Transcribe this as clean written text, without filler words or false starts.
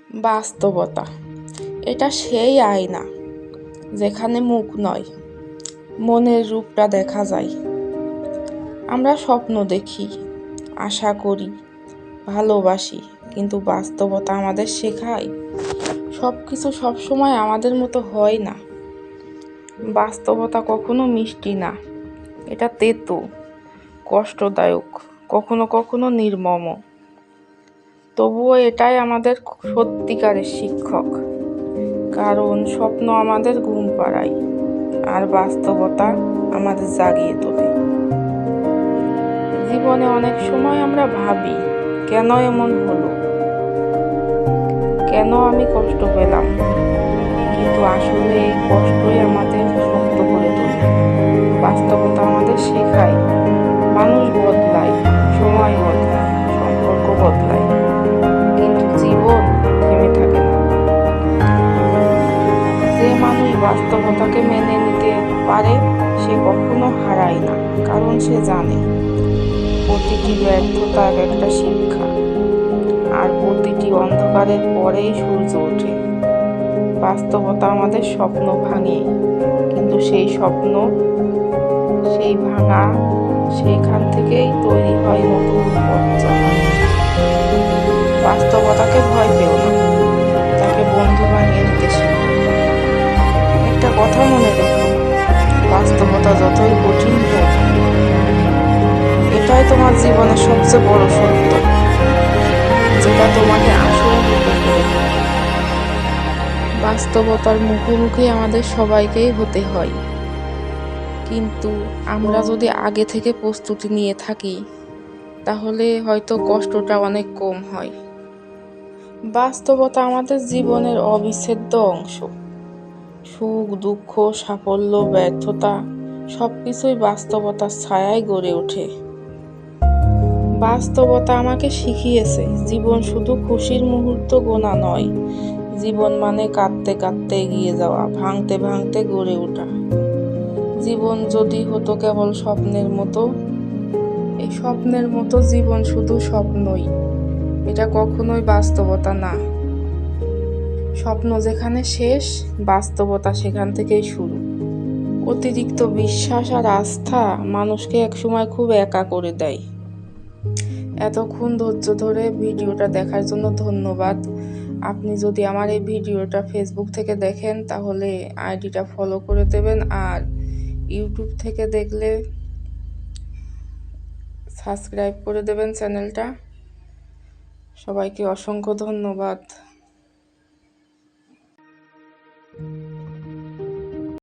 বাস্তবতা এটা সেই আয়না যেখানে মুখ নয়, মনের রূপটা দেখা যায়। আমরা স্বপ্ন দেখি, আশা করি, ভালোবাসি, কিন্তু বাস্তবতা আমাদের শেখায় সবকিছু সবসময় আমাদের মতো হয় না। বাস্তবতা কখনো মিষ্টি না, এটা তেতো, কষ্টদায়ক, কখনো কখনো নির্মম। তবুও এটাই আমাদের সত্যিকারের শিক্ষক, কারণ স্বপ্ন আমাদের ঘুম পাড়ায় আর বাস্তবতা আমাদের জাগিয়ে তোলে। জীবনে অনেক সময় আমরা ভাবি, কেন এমন হলো, কেন আমি কষ্ট পেলাম, কিন্তু আসলে এই কষ্টই আমাদের শক্ত করে তোলে। বাস্তবতা আমাদের শেখায় মানুষ বদলায়, সময় বদলায়, সম্পর্ক বদলায়, কিন্তু জীবন থেমে থাকে না। যে মানুষ বাস্তবতাকে মেনে নিতে পারে সে কখনো হারায় না, কারণ সে জানে প্রতিটি ব্যর্থতা একটা শিক্ষা, আর প্রতিটি অন্ধকারের পরেই সূর্য ওঠে। বাস্তবতা আমাদের স্বপ্ন ভাঙে, কিন্তু সেই স্বপ্ন, সেই ভাঙা, সেইখান থেকেই তৈরি হয় নতুন পথ চলা। বাস্তবতাকে ভয় পেও না, তাকে বন্ধু বানিয়ে নিতে শিখো। একটা কথা মনে রেখো, বাস্তবতা যতই কঠিন হোক, এটাই তোমার জীবনের সবচেয়ে বড় সত্য, যেটা তোমাকে আসলে রূপে করে তোলে। বাস্তবতার মুখোমুখি আমাদের সবাইকেই হতে হয়, কিন্তু আমরা যদি আগে থেকে প্রস্তুতি নিয়ে থাকি তাহলে হয়তো কষ্টটা অনেক কম হয়। বাস্তবতা আমাদের জীবনের অবিচ্ছেদ্য অংশ। সুখ, দুঃখ, সাফল্য, ব্যর্থতা সবকিছুই বাস্তবতার ছায়ায় গড়ে ওঠে। বাস্তবতা আমাকে শিখিয়েছে জীবন শুধু খুশির মুহূর্ত গোনা নয়, জীবন মানে কাঁদতে কাঁদতে এগিয়ে যাওয়া, ভাঙতে ভাঙতে গড়ে ওঠা। জীবন যদি হতো কেবল স্বপ্নের মতো, এই স্বপ্নের মতো জীবন শুধু স্বপ্নই, এটা কখনোই বাস্তবতা না। স্বপ্ন যেখানে শেষ, বাস্তবতা সেখান থেকেই শুরু। অতিরিক্ত বিশ্বাস আর আস্থা মানুষকে একসময় খুব একা করে দেয়। এতক্ষণ ধৈর্য ধরে ভিডিওটা দেখার জন্য ধন্যবাদ। আপনি যদি আমার এই ভিডিওটা ফেসবুক থেকে দেখেন তাহলে আইডিটা ফলো করে দেবেন, আর ইউটিউব থেকে দেখলে সাবস্ক্রাইব করে দেবেন চ্যানেলটা। সবাইকে অসংখ্য ধন্যবাদ।